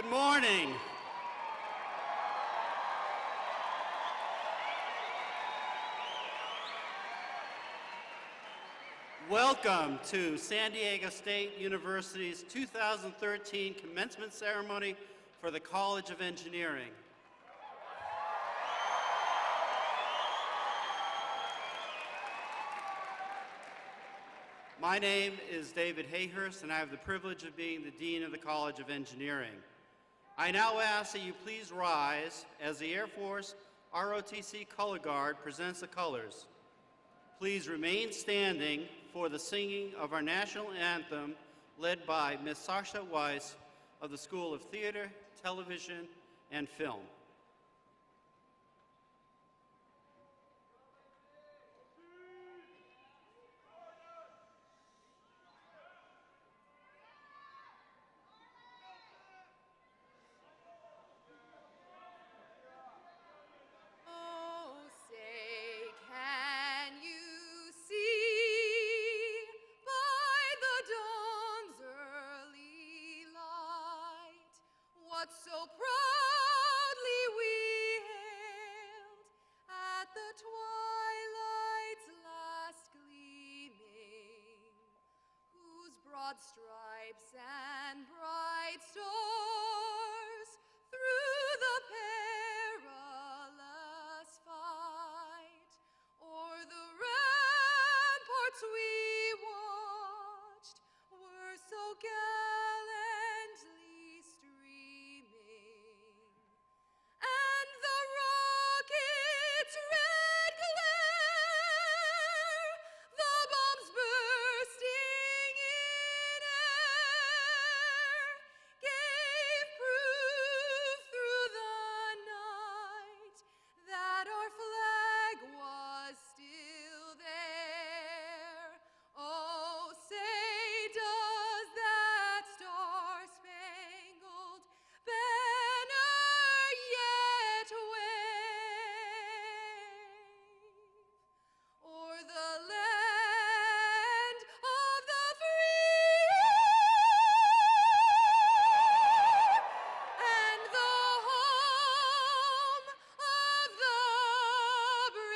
Good morning. Welcome to San Diego State University's 2013 commencement ceremony for the College of Engineering. My name is David Hayhurst, and I have the privilege of being the Dean of the College of Engineering. I now ask that you please rise as the Air Force ROTC Color Guard presents the colors. Please remain standing for the singing of our national anthem led by Ms. Sasha Weiss of the School of Theater, Television, and Film. So proudly we hailed at the twilight's last gleaming, whose broad stripes and bright stars through the perilous fight o'er the ramparts we watched were so gallantly streaming. And the rocket's red glare, the bombs bursting in air, gave proof through the night that our flag was still there. Oh, say does that star-spangled banner yet wave o'er the land of the free and the home of the brave?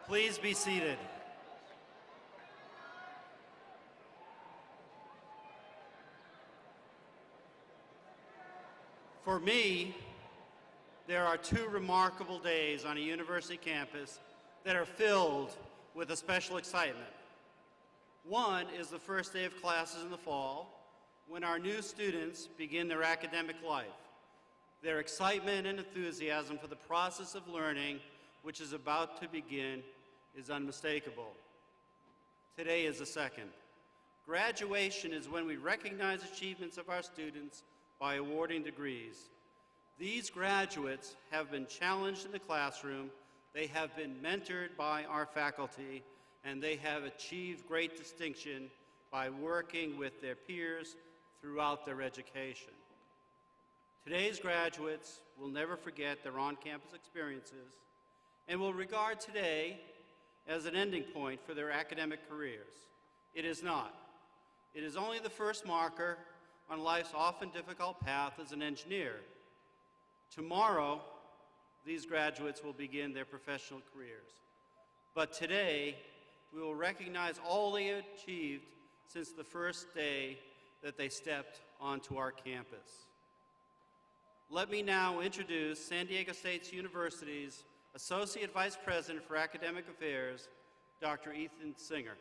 Please be seated. For me, there are two remarkable days on a university campus that are filled with a special excitement. One is the first day of classes in the fall, when our new students begin their academic life. Their excitement and enthusiasm for the process of learning, which is about to begin, is unmistakable. Today is the second. Graduation is when we recognize achievements of our students by awarding degrees. These graduates have been challenged in the classroom, they have been mentored by our faculty, and they have achieved great distinction by working with their peers throughout their education. Today's graduates will never forget their on-campus experiences and will regard today as an ending point for their academic careers. It is not. It is only the first marker on life's often difficult path as an engineer. Tomorrow, these graduates will begin their professional careers. But today, we will recognize all they have achieved since the first day that they stepped onto our campus. Let me now introduce San Diego State University's Associate Vice President for Academic Affairs, Dr. Ethan Singer.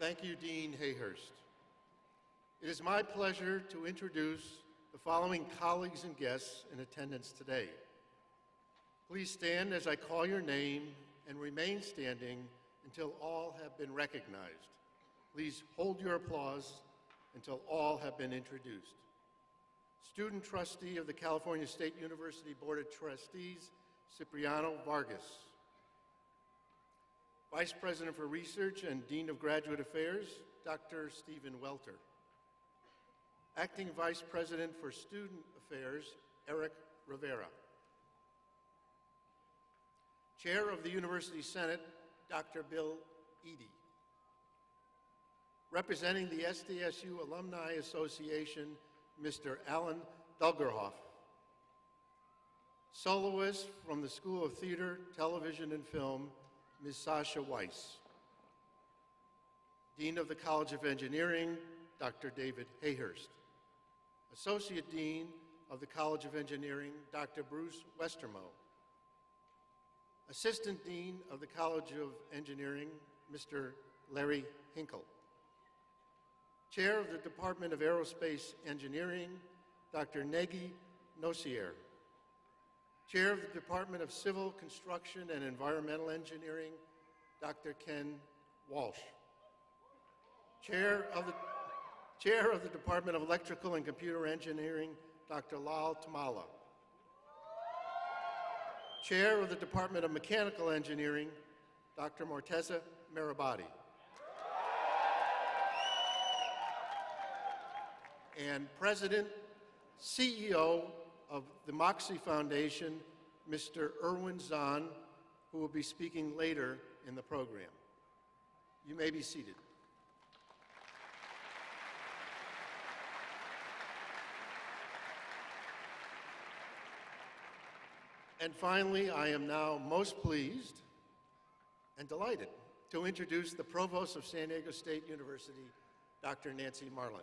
Thank you, Dean Hayhurst. It is my pleasure to introduce the following colleagues and guests in attendance today. Please stand as I call your name and remain standing until all have been recognized. Please hold your applause until all have been introduced. Student Trustee of the California State University Board of Trustees, Cipriano Vargas. Vice President for Research and Dean of Graduate Affairs, Dr. Stephen Welter. Acting Vice President for Student Affairs, Eric Rivera. Chair of the University Senate, Dr. Bill Eadie. Representing the SDSU Alumni Association, Mr. Alan Dulgerhoff. Soloist from the School of Theater, Television, and Film, Ms. Sasha Weiss. Dean of the College of Engineering, Dr. David Hayhurst. Associate Dean of the College of Engineering, Dr. Bruce Westermo. Assistant Dean of the College of Engineering, Mr. Larry Hinkle. Chair of the Department of Aerospace Engineering, Dr. Negi Nosier. Chair of the Department of Civil Construction and Environmental Engineering, Dr. Ken Walsh. Chair of the Department of Electrical and Computer Engineering, Dr. Lal Tamala. Chair of the Department of Mechanical Engineering, Dr. Morteza Marabati. And President, CEO of the Moxie Foundation, Mr. Erwin Zahn, who will be speaking later in the program. You may be seated. And finally, I am now most pleased and delighted to introduce the Provost of San Diego State University, Dr. Nancy Marlin.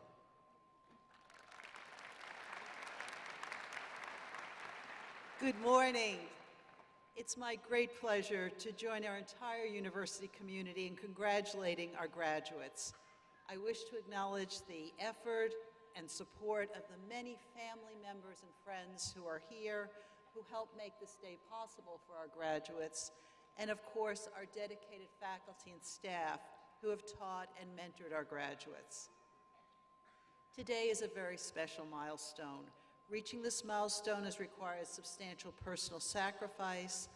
Good morning. It's my great pleasure to join our entire university community in congratulating our graduates. I wish to acknowledge the effort and support of the many family members and friends who are here, who help make this day possible for our graduates, and of course, our dedicated faculty and staff who have taught and mentored our graduates. Today is a very special milestone. Reaching this milestone has required substantial personal sacrifice,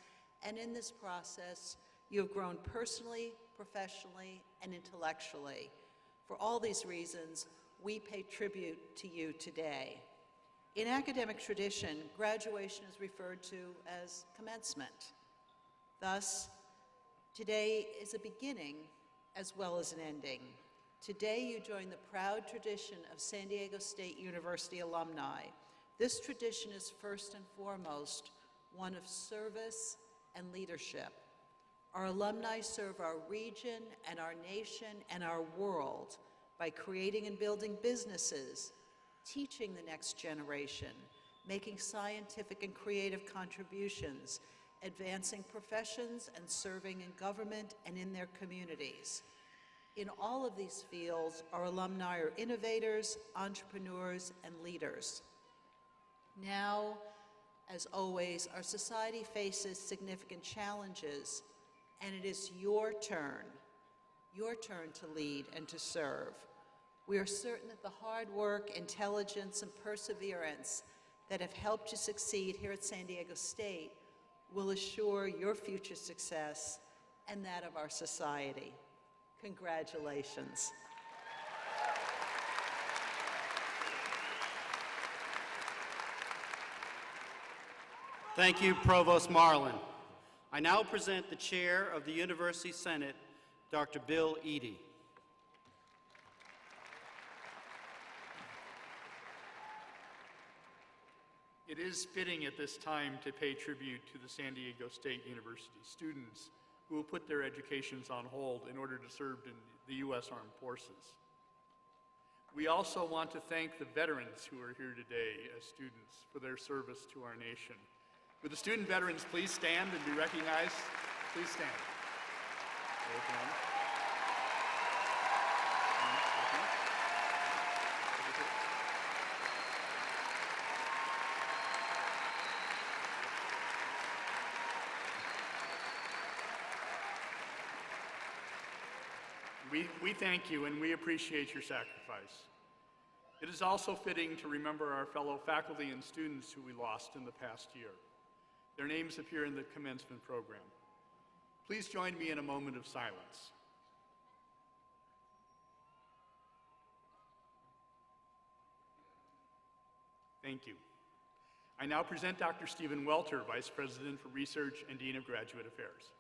and in this process, you have grown personally, professionally, and intellectually. For all these reasons, we pay tribute to you today. In academic tradition, graduation is referred to as commencement. Thus, today is a beginning as well as an ending. Today, you join the proud tradition of San Diego State University alumni. This tradition is first and foremost one of service and leadership. Our alumni serve our region and our nation and our world by creating and building businesses, teaching the next generation, making scientific and creative contributions, advancing professions, and serving in government and in their communities. In all of these fields, our alumni are innovators, entrepreneurs, and leaders. Now, as always, our society faces significant challenges, and it is your turn to lead and to serve. We are certain that the hard work, intelligence, and perseverance that have helped you succeed here at San Diego State will assure your future success and that of our society. Congratulations. Thank you, Provost Marlin. I now present the Chair of the University Senate, Dr. Bill Eadie. It is fitting at this time to pay tribute to the San Diego State University students who will put their educations on hold in order to serve in the U.S. Armed Forces. We also want to thank the veterans who are here today as students for their service to our nation. Would the student veterans please stand and be recognized? Please stand. We thank you and we appreciate your sacrifice. It is also fitting to remember our fellow faculty and students who we lost in the past year. Their names appear in the commencement program. Please join me in a moment of silence. Thank you. I now present Dr. Stephen Welter, Vice President for Research and Dean of Graduate Affairs.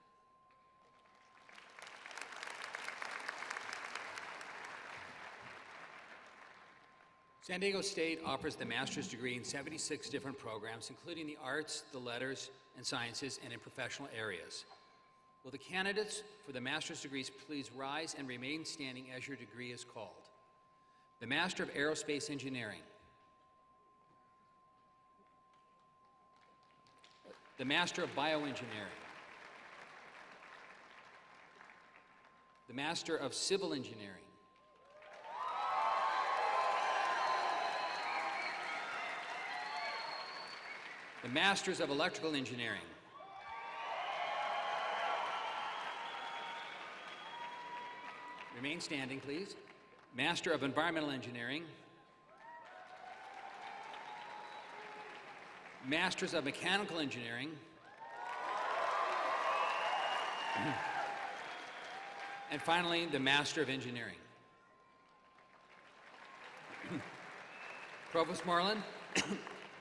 San Diego State offers the master's degree in 76 different programs, including the arts, the letters, and sciences, and in professional areas. Will the candidates for the master's degrees please rise and remain standing as your degree is called? The Master of Aerospace Engineering. The Master of Bioengineering. The Master of Civil Engineering. The Masters of Electrical Engineering. Remain standing, please. Master of Environmental Engineering. Masters of Mechanical Engineering. And finally, the Master of Engineering. Provost Moreland,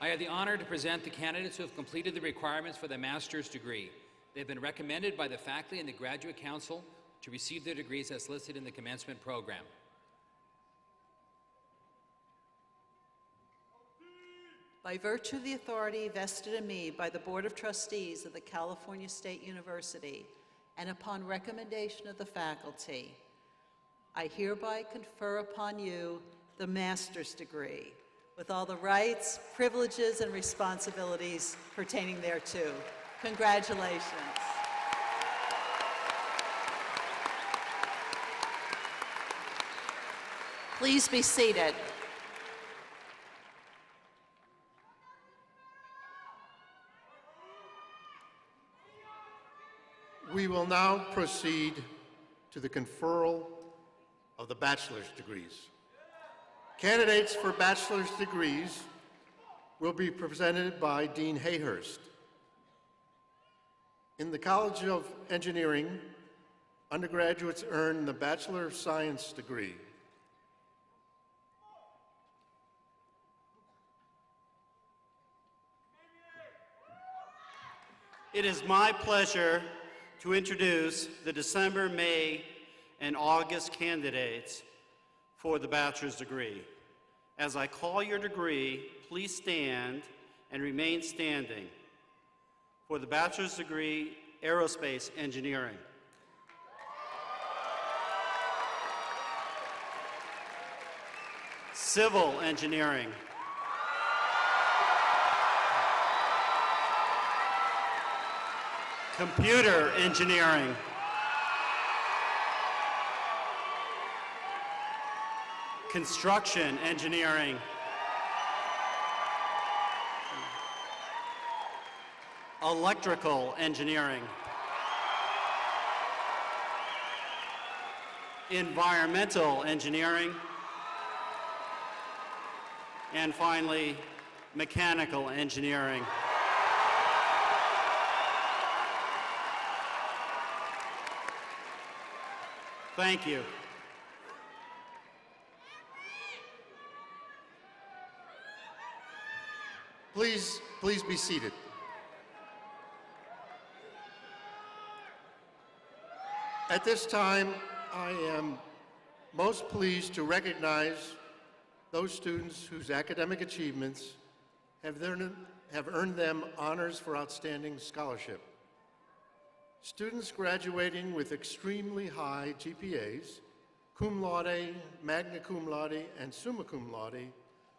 I have the honor to present the candidates who have completed the requirements for the master's degree. They have been recommended by the faculty and the Graduate Council to receive their degrees as listed in the commencement program. By virtue of the authority vested in me by the Board of Trustees of the California State University, and upon recommendation of the faculty, I hereby confer upon you the master's degree, with all the rights, privileges, and responsibilities pertaining thereto. Congratulations. Please be seated. We will now proceed to the conferral of the bachelor's degrees. Candidates for bachelor's degrees will be presented by Dean Hayhurst. In the College of Engineering, undergraduates earn the Bachelor of Science degree. It is my pleasure to introduce the December, May, and August candidates for the bachelor's degree. As I call your degree, please stand and remain standing. For the bachelor's degree, Aerospace Engineering. Civil Engineering. Computer Engineering. Construction Engineering. Electrical Engineering. Environmental Engineering. And finally, Mechanical Engineering. Thank you. Please be seated. At this time, I am most pleased to recognize those students whose academic achievements have earned them honors for outstanding scholarship. Students graduating with extremely high GPAs, cum laude, magna cum laude, and summa cum laude,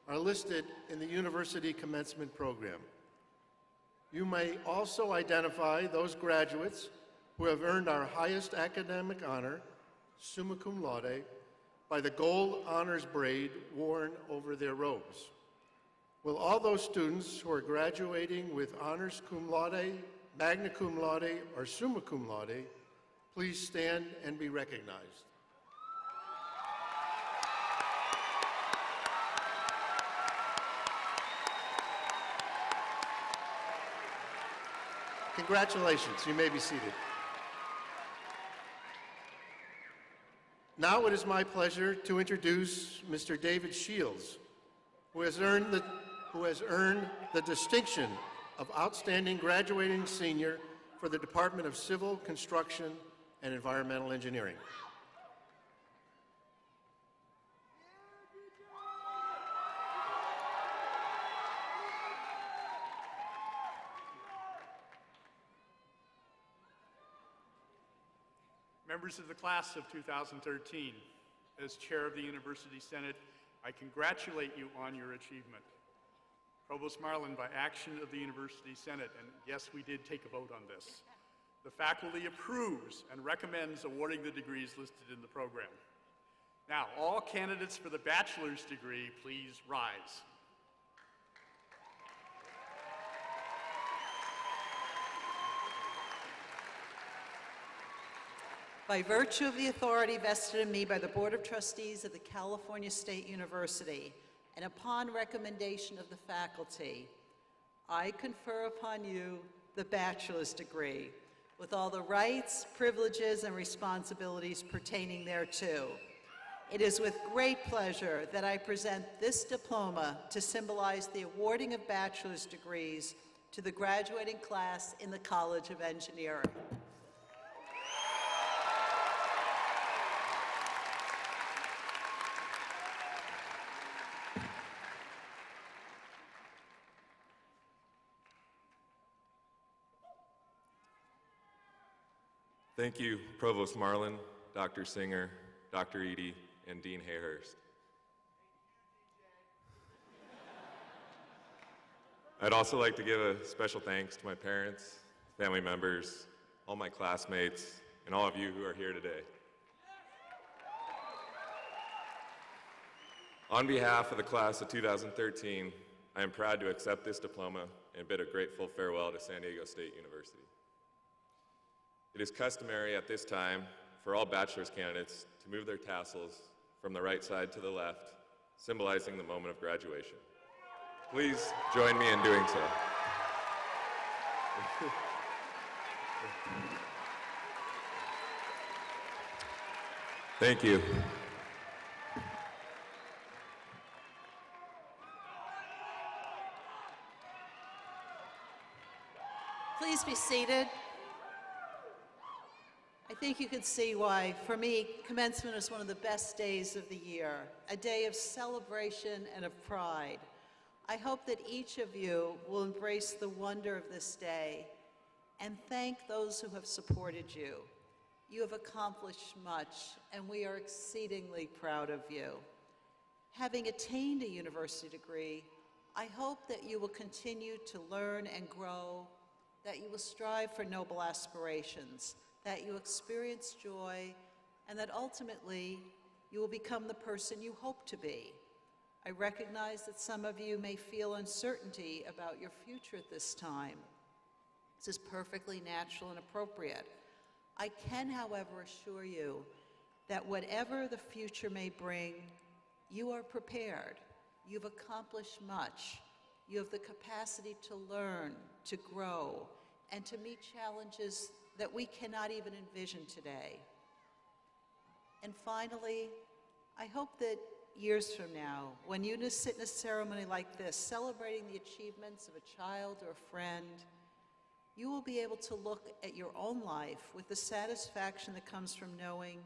are listed in the University Commencement Program. You may also identify those graduates who have earned our highest academic honor, summa cum laude, by the gold honors braid worn over their robes. Will all those students who are graduating with honors cum laude, magna cum laude, or summa cum laude please stand and be recognized? Congratulations. You may be seated. Now it is my pleasure to introduce Mr. David Shields, who has earned the distinction of Outstanding Graduating Senior for the Department of Civil Construction and Environmental Engineering. Members of the class of 2013, as chair of the University Senate, I congratulate you on your achievement. Provost Marlin, by action of the University Senate, and yes, we did take a vote on this, the faculty approves and recommends awarding the degrees listed in the program. Now, all candidates for the bachelor's degree, please rise. By virtue of the authority vested in me by the Board of Trustees of the California State University, and upon recommendation of the faculty, I confer upon you the bachelor's degree with all the rights, privileges, and responsibilities pertaining thereto. It is with great pleasure that I present this diploma to symbolize the awarding of bachelor's degrees to the graduating class in the College of Engineering. Thank you, Provost Marlin, Dr. Singer, Dr. Eady, and Dean Hayhurst. I'd also like to give a special thanks to my parents, family members, all my classmates, and all of you who are here today. On behalf of the class of 2013, I am proud to accept this diploma and bid a grateful farewell to San Diego State University. It is customary at this time for all bachelor's candidates to move their tassels from the right side to the left, symbolizing the moment of graduation. Please join me in doing so. Thank you. Please be seated. I think you can see why, for me, commencement is one of the best days of the year, a day of celebration and of pride. I hope that each of you will embrace the wonder of this day and thank those who have supported you. You have accomplished much, and we are exceedingly proud of you. Having attained a university degree, I hope that you will continue to learn and grow, that you will strive for noble aspirations, that you experience joy, and that ultimately you will become the person you hope to be. I recognize that some of you may feel uncertainty about your future at this time. This is perfectly natural and appropriate. I can, however, assure you that whatever the future may bring, you are prepared. You've accomplished much. You have the capacity to learn, to grow, and to meet challenges that we cannot even envision today. And finally, I hope that years from now, when you sit in a ceremony like this, celebrating the achievements of a child or a friend, you will be able to look at your own life with the satisfaction that comes from knowing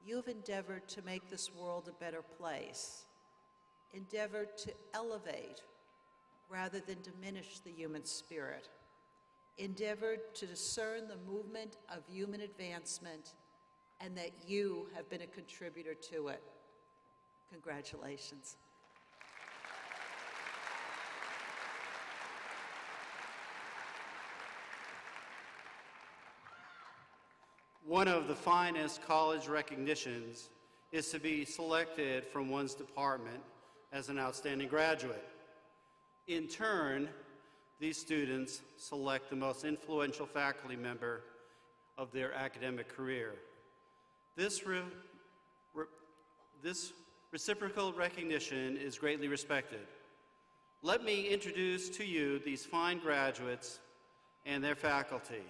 you have endeavored to make this world a better place, endeavored to elevate rather than diminish the human spirit, endeavored to discern the movement of human advancement, and that you have been a contributor to it. Congratulations. One of the finest college recognitions is to be selected from one's department as an outstanding graduate. In turn, these students select the most influential faculty member of their academic career. This reciprocal recognition is greatly respected. Let me introduce to you these fine graduates and their faculty.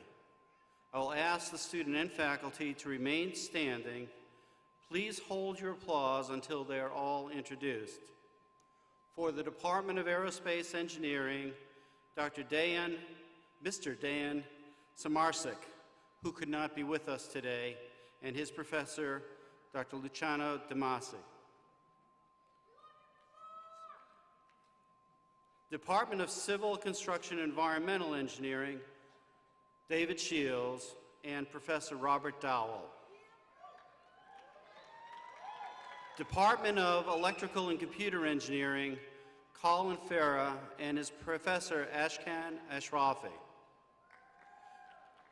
I will ask the student and faculty to remain standing. Please hold your applause until they are all introduced. For the Department of Aerospace Engineering, Mr. Dan Samarsik, who could not be with us today, and his professor, Dr. Luciano Damasi. Department of Civil Construction and Environmental Engineering, David Shields and Professor Robert Dowell. Department of Electrical and Computer Engineering, Colin Farah and his Professor Ashkan Ashrafi.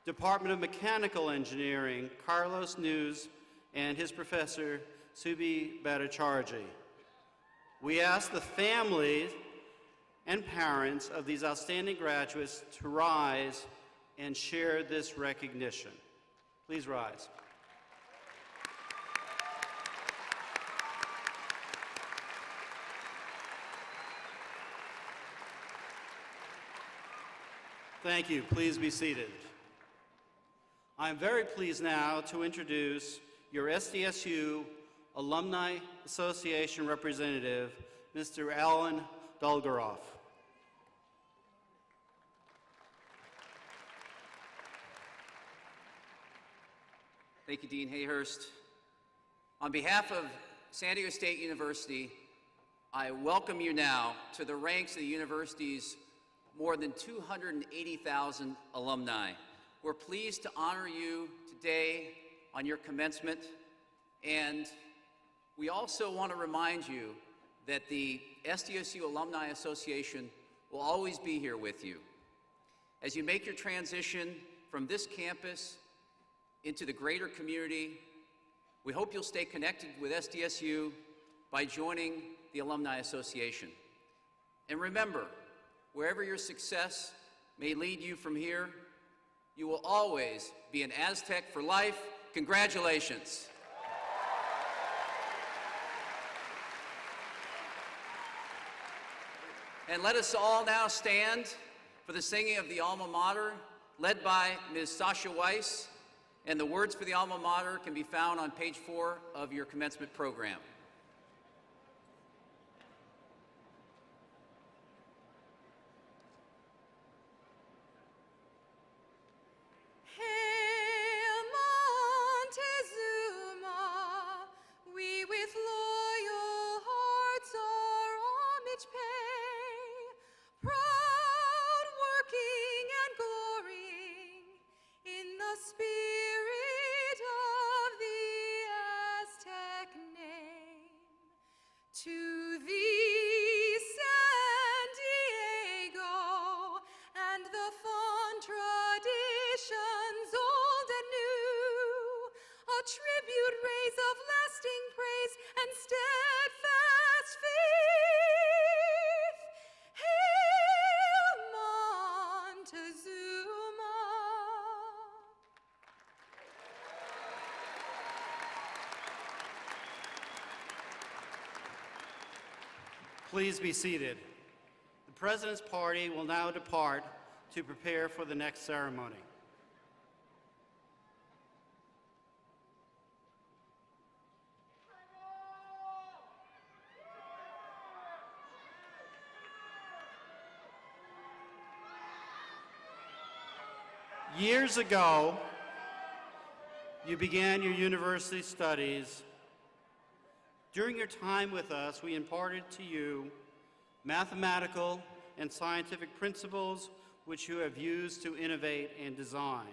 Department of Mechanical Engineering, Carlos News and his Professor Subi Bhattacharjee. We ask the families and parents of these outstanding graduates to rise and share this recognition. Please rise. Thank you. Please be seated. I'm very pleased now to introduce your SDSU Alumni Association representative, Mr. Alan Dolgoroff. Thank you, Dean Hayhurst. On behalf of San Diego State University, I welcome you now to the ranks of the university's more than 280,000 alumni. We're pleased to honor you today on your commencement, and we also want to remind you that the SDSU Alumni Association will always be here with you. As you make your transition from this campus into the greater community, we hope you'll stay connected with SDSU by joining the Alumni Association. And remember, wherever your success may lead you from here, you will always be an Aztec for life. Congratulations. And let us all now stand for the singing of the Alma Mater, led by Ms. Sasha Weiss. And the words for the Alma Mater can be found on page 4 of your commencement program. Hail Montezuma, we with loyal hearts our homage pay, proud working and glorying in the spirit of the Aztec name. To thee, San Diego, and the fond traditions old and new, a tribute raise of lasting praise and steadfast faith. Hail Montezuma. Please be seated. The President's Party will now depart to prepare for the next ceremony. Years ago, you began your university studies. During your time with us, we imparted to you mathematical and scientific principles which you have used to innovate and design,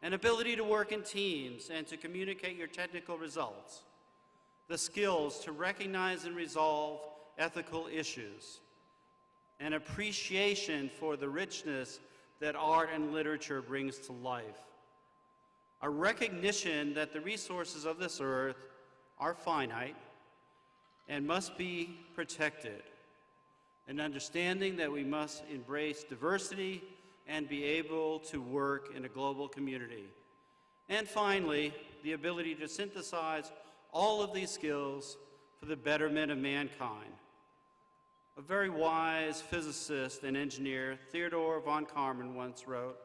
an ability to work in teams and to communicate your technical results, the skills to recognize and resolve ethical issues, an appreciation for the richness that art and literature brings to life, a recognition that the resources of this earth are finite and must be protected, an understanding that we must embrace diversity and be able to work in a global community. And finally, the ability to synthesize all of these skills for the betterment of mankind. A very wise physicist and engineer, Theodore von Karman, once wrote,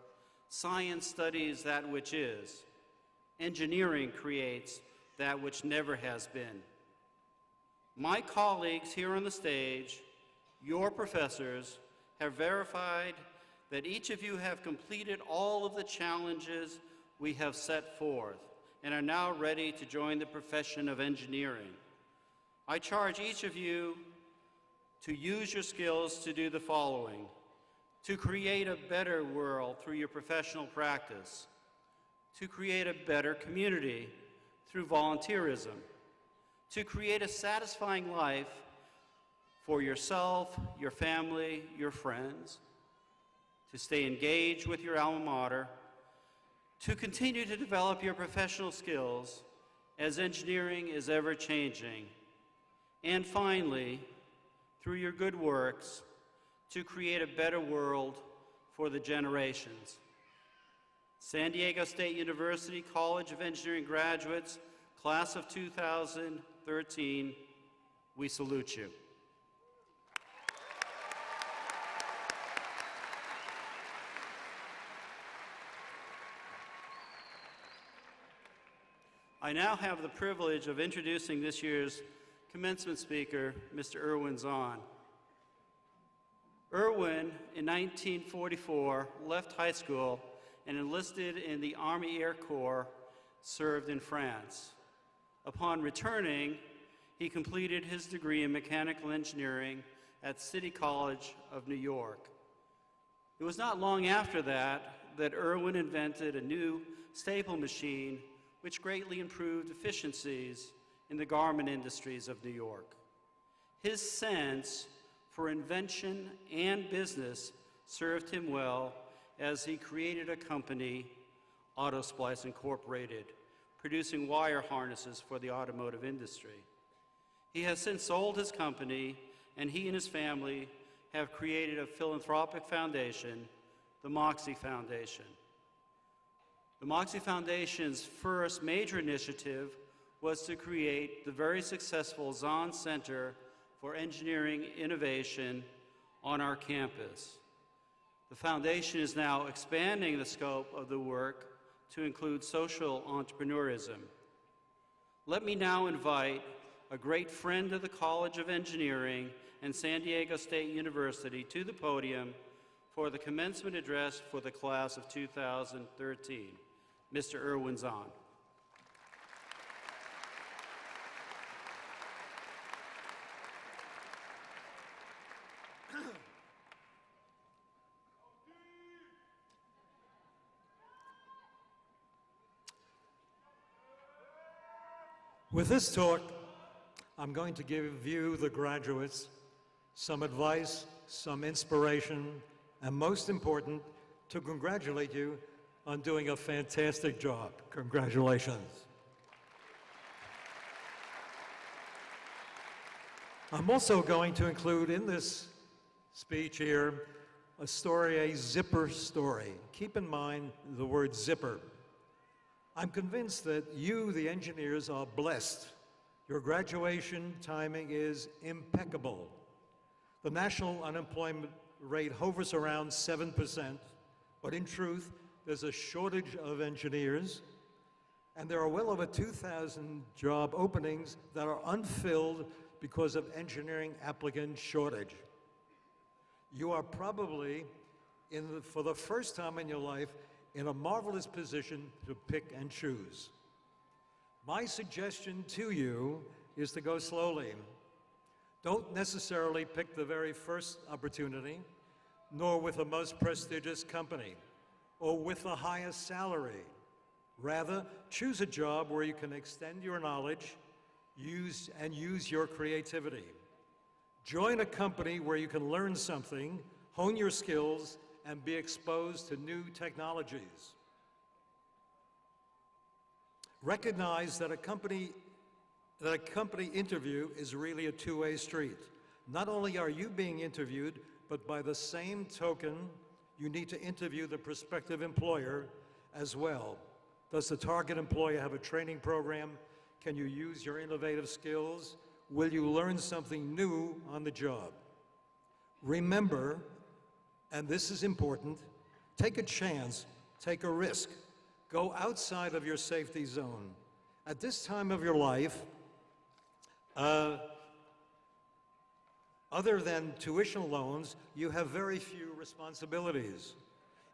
"Science studies that which is. Engineering creates that which never has been." My colleagues here on the stage, your professors, have verified that each of you have completed all of the challenges we have set forth and are now ready to join the profession of engineering. I charge each of you to use your skills to do the following: to create a better world through your professional practice, to create a better community through volunteerism, to create a satisfying life for yourself, your family, your friends, to stay engaged with your alma mater, to continue to develop your professional skills as engineering is ever changing, and finally, through your good works, to create a better world for the generations. San Diego State University College of Engineering graduates, class of 2013, we salute you. I now have the privilege of introducing this year's commencement speaker, Mr. Irwin Zahn. Irwin, in 1944, left high school and enlisted in the Army Air Corps, served in France. Upon returning, he completed his degree in mechanical engineering at City College of New York. It was not long after that Irwin invented a new staple machine which greatly improved efficiencies in the garment industries of New York. His sense for invention and business served him well as he created a company, Autosplice Incorporated, producing wire harnesses for the automotive industry. He has since sold his company, and he and his family have created a philanthropic foundation, the Moxie Foundation. The Moxie Foundation's first major initiative was to create the very successful Zahn Center for Engineering Innovation on our campus. The foundation is now expanding the scope of the work to include social entrepreneurism. Let me now invite a great friend of the College of Engineering and San Diego State University to the podium for the commencement address for the class of 2013, Mr. Irwin Zahn. With this talk, I'm going to give you, the graduates, some advice, some inspiration, and most important, to congratulate you on doing a fantastic job. Congratulations. I'm also going to include in this speech here a story, a zipper story. Keep in mind the word zipper. I'm convinced that you, the engineers, are blessed. Your graduation timing is impeccable. The national unemployment rate hovers around 7%, but in truth, there's a shortage of engineers, and there are well over 2,000 job openings that are unfilled because of engineering applicant shortage. You are probably, for the first time in your life, in a marvelous position to pick and choose. My suggestion to you is to go slowly. Don't necessarily pick the very first opportunity, nor with the most prestigious company, or with the highest salary. Rather, choose a job where you can extend your knowledge, use your creativity. Join a company where you can learn something, hone your skills, and be exposed to new technologies. Recognize that a company interview is really a two-way street. Not only are you being interviewed, but by the same token, you need to interview the prospective employer as well. Does the target employer have a training program? Can you use your innovative skills? Will you learn something new on the job? Remember, and this is important, take a chance, take a risk. Go outside of your safety zone. At this time of your life, other than tuition loans, you have very few responsibilities.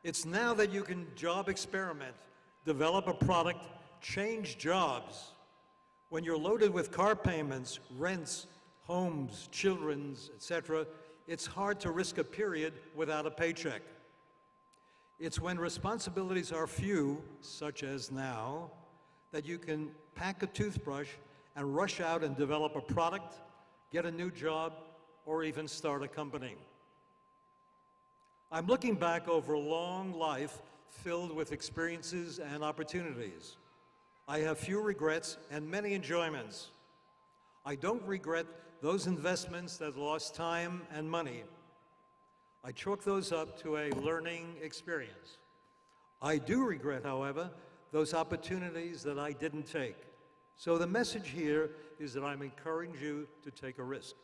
It's now that you can job experiment, develop a product, change jobs. When you're loaded with car payments, rents, homes, children's, etc., it's hard to risk a period without a paycheck. It's when responsibilities are few, such as now, that you can pack a toothbrush and rush out and develop a product, get a new job, or even start a company. I'm looking back over a long life filled with experiences and opportunities. I have few regrets and many enjoyments. I don't regret those investments that lost time and money. I chalk those up to a learning experience. I do regret, however, those opportunities that I didn't take. So the message here is that I'm encouraging you to take a risk.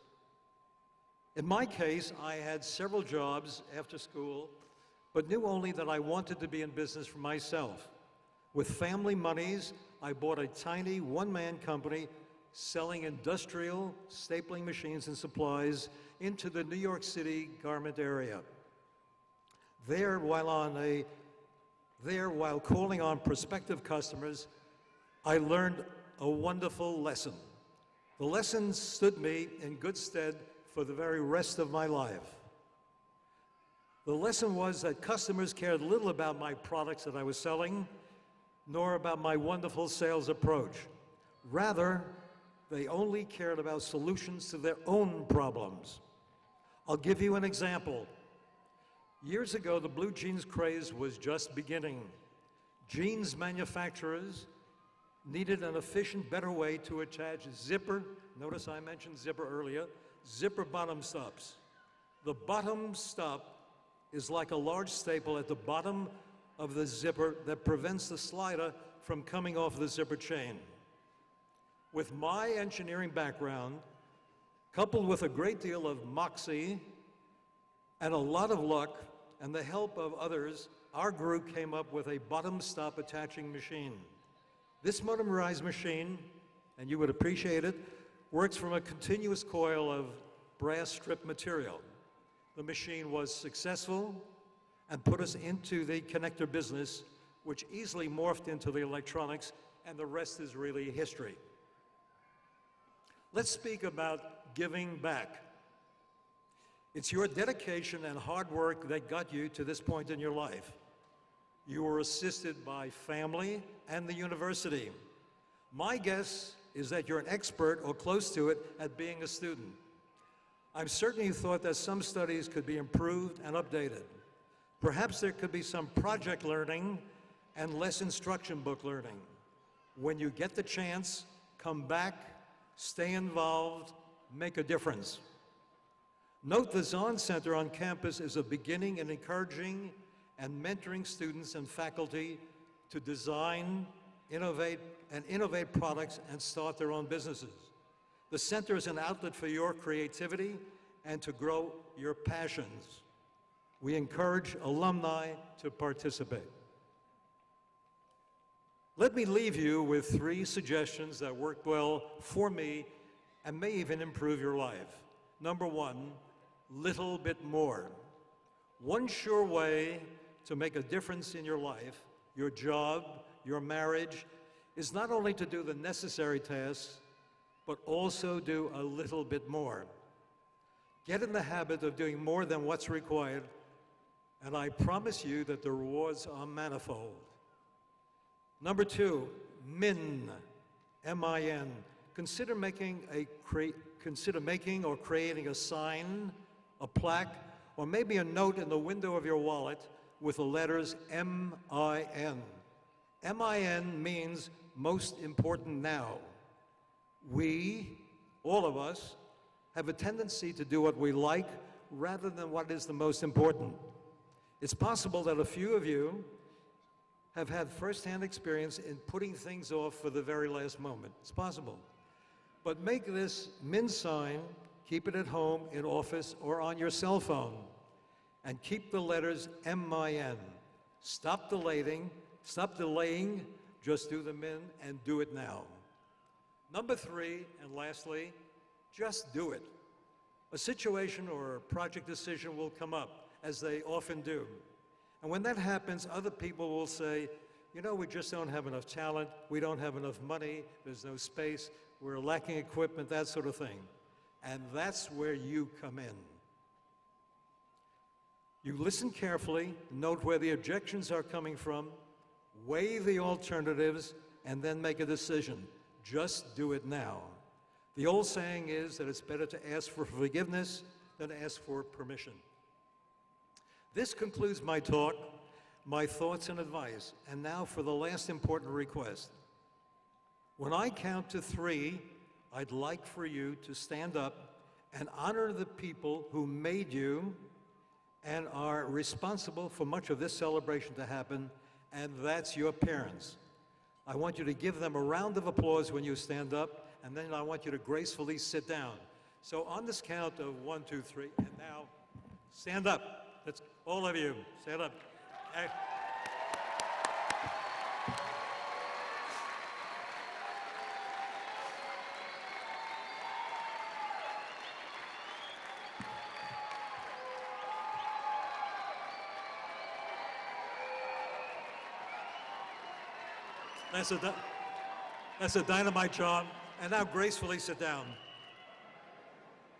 In my case, I had several jobs after school, but knew only that I wanted to be in business for myself. With family monies, I bought a tiny one-man company selling industrial stapling machines and supplies into the New York City garment area. There, while calling on prospective customers, I learned a wonderful lesson. The lesson stood me in good stead for the very rest of my life. The lesson was that customers cared little about my products that I was selling, nor about my wonderful sales approach. Rather, they only cared about solutions to their own problems. I'll give you an example. Years ago, the blue jeans craze was just beginning. Jeans manufacturers needed an efficient, better way to attach zipper, notice I mentioned zipper earlier, zipper bottom stops. The bottom stop is like a large staple at the bottom of the zipper that prevents the slider from coming off the zipper chain. With my engineering background, coupled with a great deal of moxie and a lot of luck and the help of others, our group came up with a bottom stop attaching machine. This motorized machine, and you would appreciate it, works from a continuous coil of brass strip material. The machine was successful and put us into the connector business, which easily morphed into the electronics, and the rest is really history. Let's speak about giving back. It's your dedication and hard work that got you to this point in your life. You were assisted by family and the university. My guess is that you're an expert or close to it at being a student. I'm certain you thought that some studies could be improved and updated. Perhaps there could be some project learning and less instruction book learning. When you get the chance, come back, stay involved, make a difference. Note the Zahn Center on campus is a beginning in encouraging and mentoring students and faculty to design, innovate products and start their own businesses. The center is an outlet for your creativity and to grow your passions. We encourage alumni to participate. Let me leave you with 3 suggestions that worked well for me and may even improve your life. Number 1, little bit more. One sure way to make a difference in your life, your job, your marriage, is not only to do the necessary tasks, but also do a little bit more. Get in the habit of doing more than what's required, and I promise you that the rewards are manifold. Number 2, MIN, M-I-N. Consider making or creating a sign, a plaque, or maybe a note in the window of your wallet with the letters M-I-N. M-I-N means most important now. We, all of us, have a tendency to do what we like rather than what is the most important. It's possible that a few of you have had firsthand experience in putting things off for the very last moment. It's possible. But make this MIN sign Keep it at home, in office, or on your cell phone. And keep the letters MIN. Stop delaying, just do them in and do it now. Number 3, and lastly, just do it. A situation or a project decision will come up, as they often do. And when that happens, other people will say, you know, we just don't have enough talent, we don't have enough money, there's no space, we're lacking equipment, that sort of thing. And that's where you come in. You listen carefully, note where the objections are coming from, weigh the alternatives, and then make a decision. Just do it now. The old saying is that it's better to ask for forgiveness than to ask for permission. This concludes my talk, my thoughts and advice. And now for the last important request. When I count to 3, I'd like for you to stand up and honor the people who made you and are responsible for much of this celebration to happen, and that's your parents. I want you to give them a round of applause when you stand up, and then I want you to gracefully sit down. So on this count of 1, 2, 3, and now stand up. Let's, all of you, stand up. That's a dynamite job. And now gracefully sit down.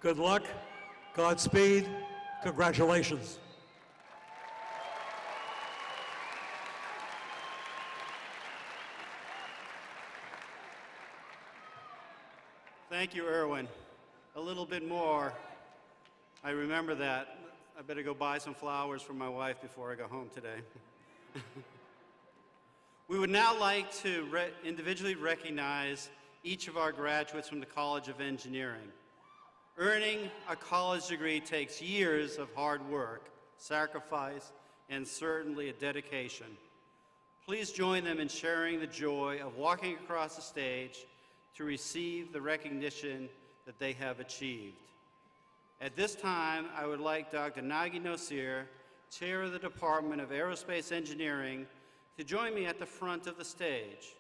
Good luck, Godspeed, congratulations. Thank you, Erwin. A little bit more. I remember that. I better go buy some flowers for my wife before I go home today. We would now like to individually recognize each of our graduates from the College of Engineering. Earning a college degree takes years of hard work, sacrifice, and certainly a dedication. Please join them in sharing the joy of walking across the stage to receive the recognition that they have achieved. At this time, I would like Dr. Nagi Nosir, Chair of the Department of Aerospace Engineering, to join me at the front of the stage.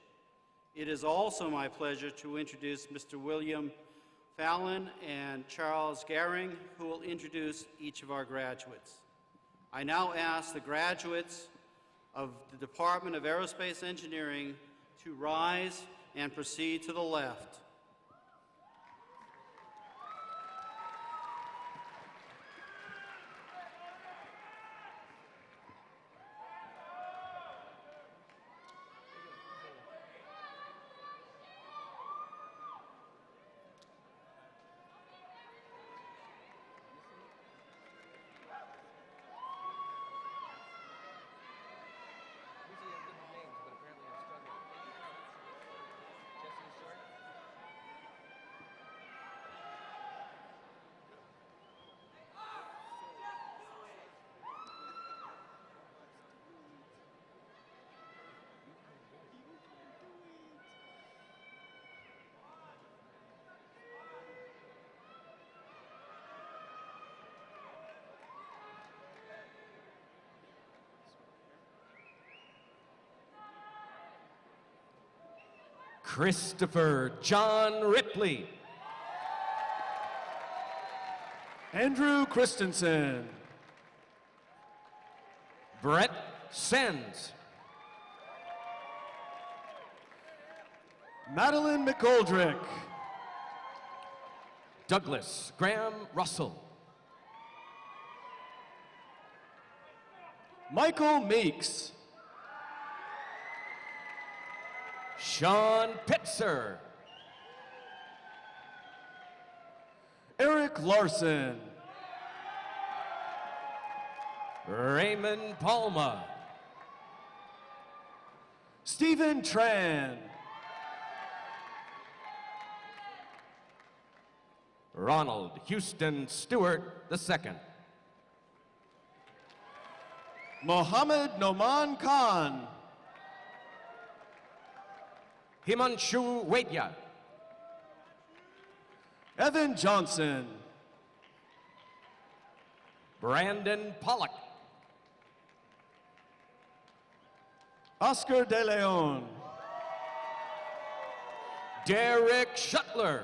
It is also my pleasure to introduce Mr. William Fallon and Charles Garing, who will introduce each of our graduates. I now ask the graduates of the Department of Aerospace Engineering to rise and proceed to the left. Christopher John Ripley. Andrew Christensen. Brett Sens. Madeline McGoldrick. Douglas Graham Russell. Michael Meeks. Sean Pitzer. Eric Larson. Raymond Palma. Stephen Tran. Ronald Houston Stewart II. Mohammed Noman Khan. Himanshu Waidya. Evan Johnson. Brandon Pollock. Oscar De Leon. Derek Shuttler.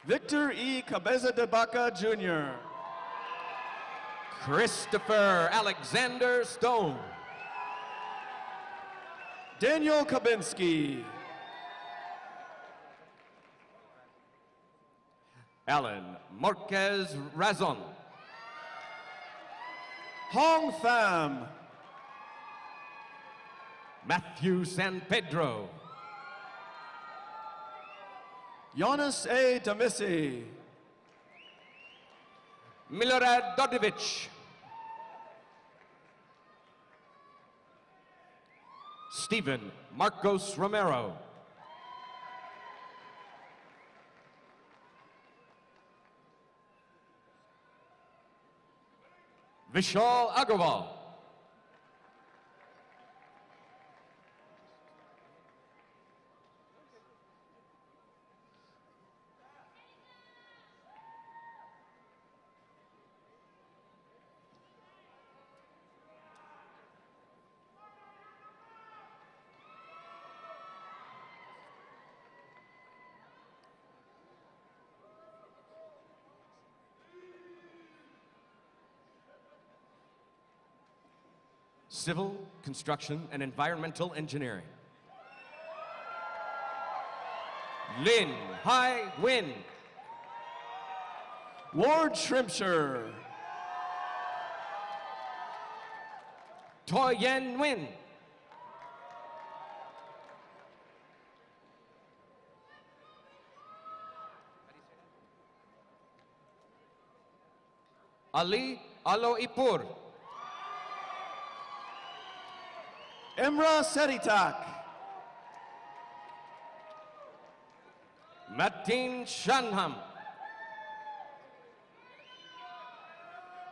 Victor E. Cabeza de Baca, Jr. Christopher Alexander Stone. Daniel Kabinski. Alan Marquez Razon. Hong Pham. Matthew San Pedro. Jonas A. Damisi. Milorad Dodovich. Stephen Marcos Romero. Vishal Agarwal. Civil, Construction, and Environmental Engineering. Lin Hai Win. Ward Shrimpshire. Toy Yen Win. Ali Aloipur. Emra Seritak. Matin Shanham.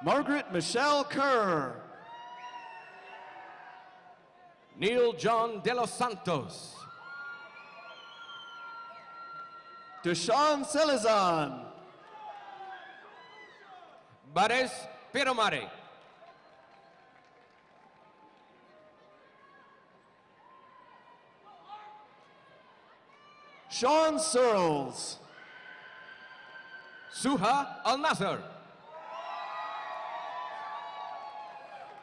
Margaret Michelle Kerr. Neil John De Los Santos. Deshaun Selezan. Bares Piromare. Sean Searles. Suha Al Nasser.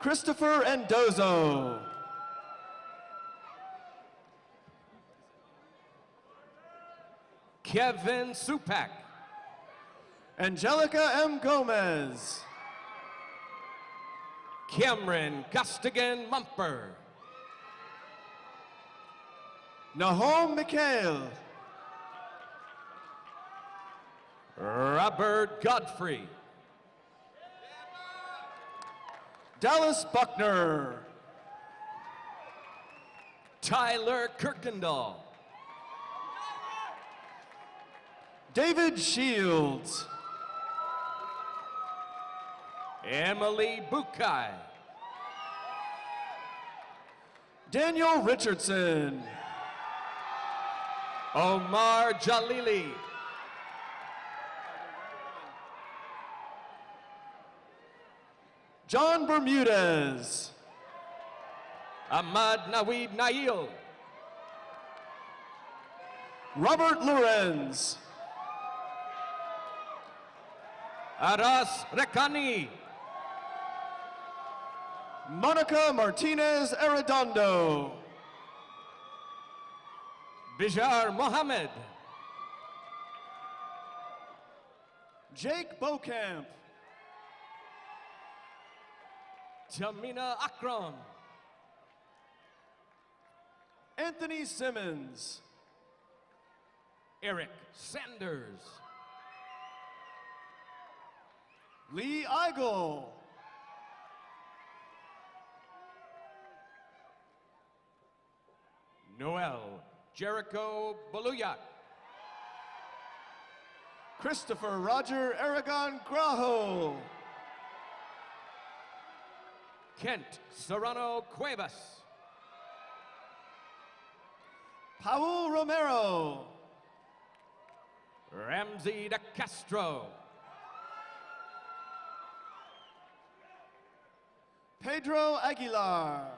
Christopher Endozo. Kevin Supak. Angelica M. Gomez. Cameron Costigan Mumper. Nahom Mikhail. Robert Godfrey. Dallas Buckner. Tyler Kirkendall. David Shields. Emily Bukai. Daniel Richardson. Omar Jalili. John Bermudez. Ahmad Nawib Nail. Robert Lorenz. Aras Rekani. Monica Martinez Arredondo. Bijar Mohammed. Jake Bokamp. Tamina Akram. Anthony Simmons. Eric Sanders. Lee Eigel. Noel Jericho Boluyak. Christopher Roger Aragon Grajo. Kent Serrano Cuevas. Paul Romero. Ramsey De Castro. Pedro Aguilar.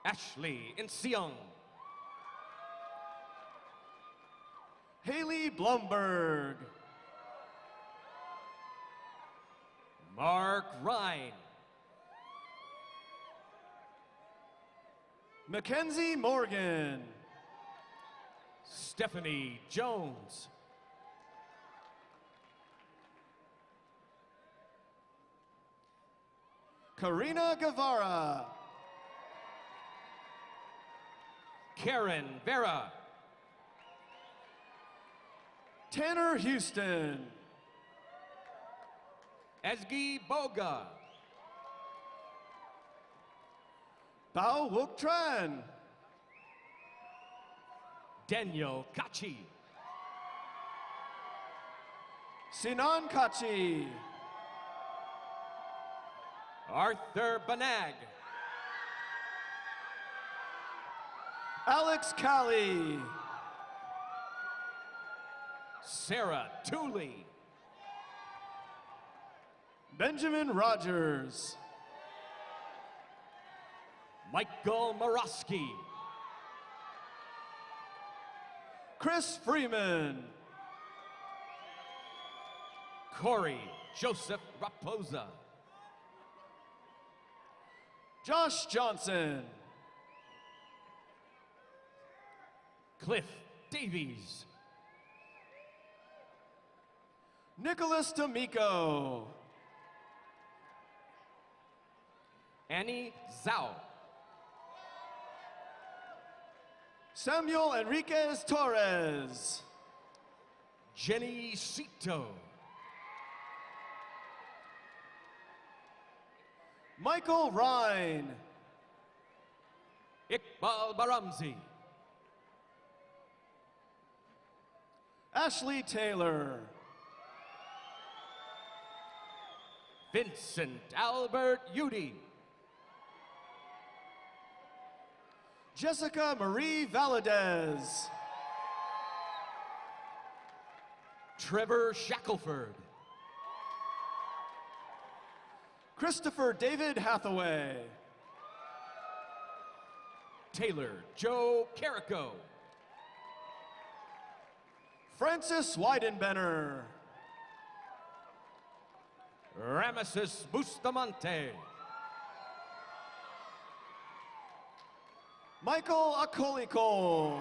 Ashley Inseong. Haley Blumberg. Mark Ryan. Mackenzie Morgan. Stephanie Jones. Karina Guevara. Karen Vera. Tanner Houston. Ezgi Boga. Bao Wook Tran. Daniel Kachi. Sinan Kachi. Arthur Banag. Alex Callie. Sarah Tooley. Benjamin Rogers. Michael Morosky. Chris Freeman. Corey Joseph Raposa. Josh Johnson. Cliff Davies. Nicholas D'Amico. Annie Zhao. Samuel Enriquez Torres. Jenny Sito. Michael Ryan. Iqbal Baramzi. Ashley Taylor. Vincent Albert Udi. Jessica Marie Valadez. Trevor Shackelford. Christopher David Hathaway. Taylor Joe Carrico. Francis Weidenbenner. Rameses Bustamante. Michael Akoliko.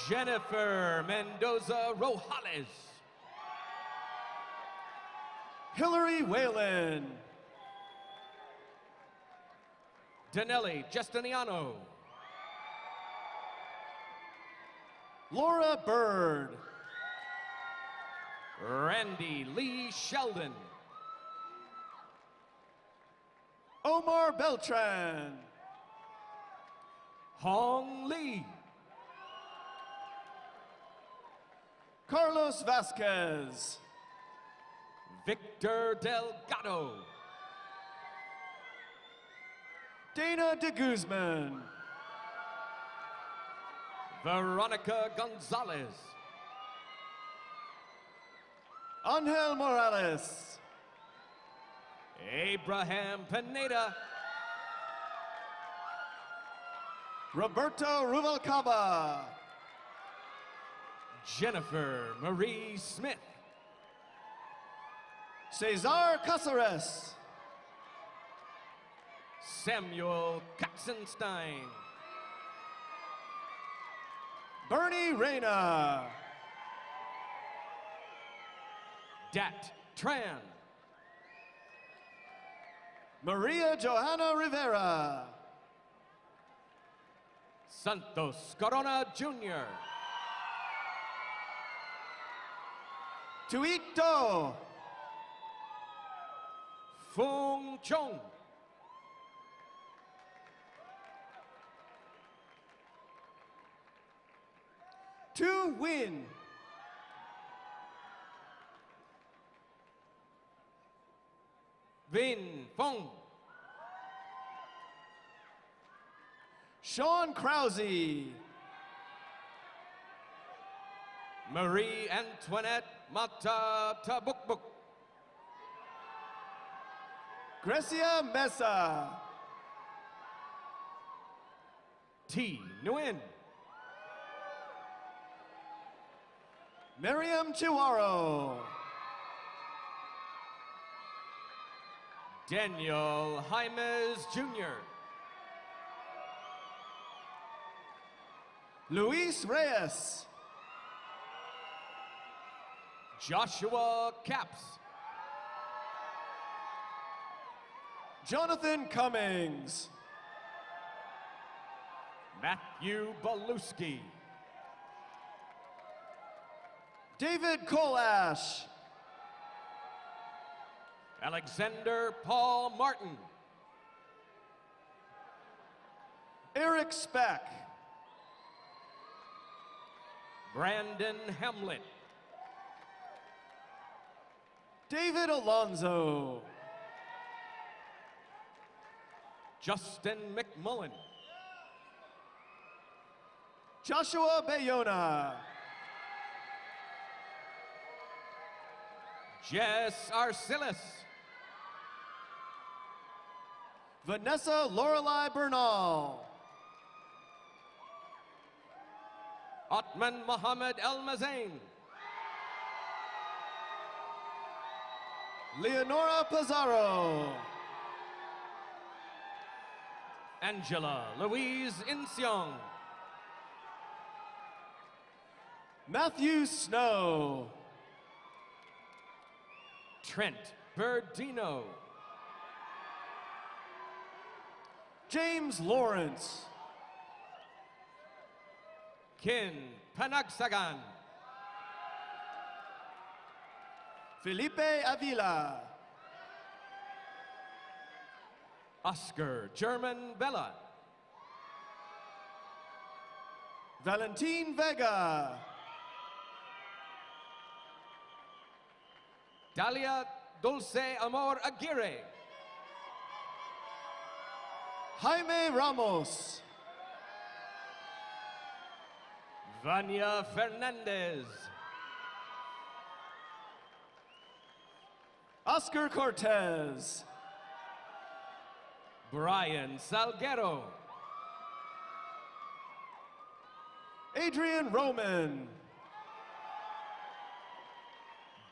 Jennifer Mendoza Rojales. Hillary Whalen. Danelli Justiniano. Laura Bird. Randy Lee Sheldon. Omar Beltran. Hong Lee. Carlos Vasquez. Victor Delgado. Dana de Guzman. Veronica Gonzalez. Angel Morales. Abraham Pineda. Roberto Ruvalcaba. Jennifer Marie Smith. Cesar Caceres. Samuel Katzenstein. Bernie Reyna. Dat Tran. Maria Johanna Rivera. Santos Corona Jr. Tuito. Fung Chong. To Win. Vin Fong. Sean Krause. Marie Antoinette Mata Tabukbuk. Grecia Mesa. T. Nguyen. Miriam Chihuaro. Daniel Jaimes Jr. Luis Reyes. Joshua Caps. Jonathan Cummings. Matthew Baluski. David Kolash. Alexander Paul Martin. Eric Speck. Brandon Hamlet. David Alonzo. Justin McMullen. Joshua Bayona. Jess Arcillus. Vanessa Lorelei Bernal. Otman Mohammed El Mazain. Leonora Pizarro. Angela Louise Inseong. Matthew Snow. Trent Berdino. James Lawrence. Kin Panagsagan. Felipe Avila. Oscar German Bella. Valentin Vega. Dalia Dulce Amor Aguirre. Jaime Ramos. Vania Fernandez. Oscar Cortez. Brian Salguero. Adrian Roman.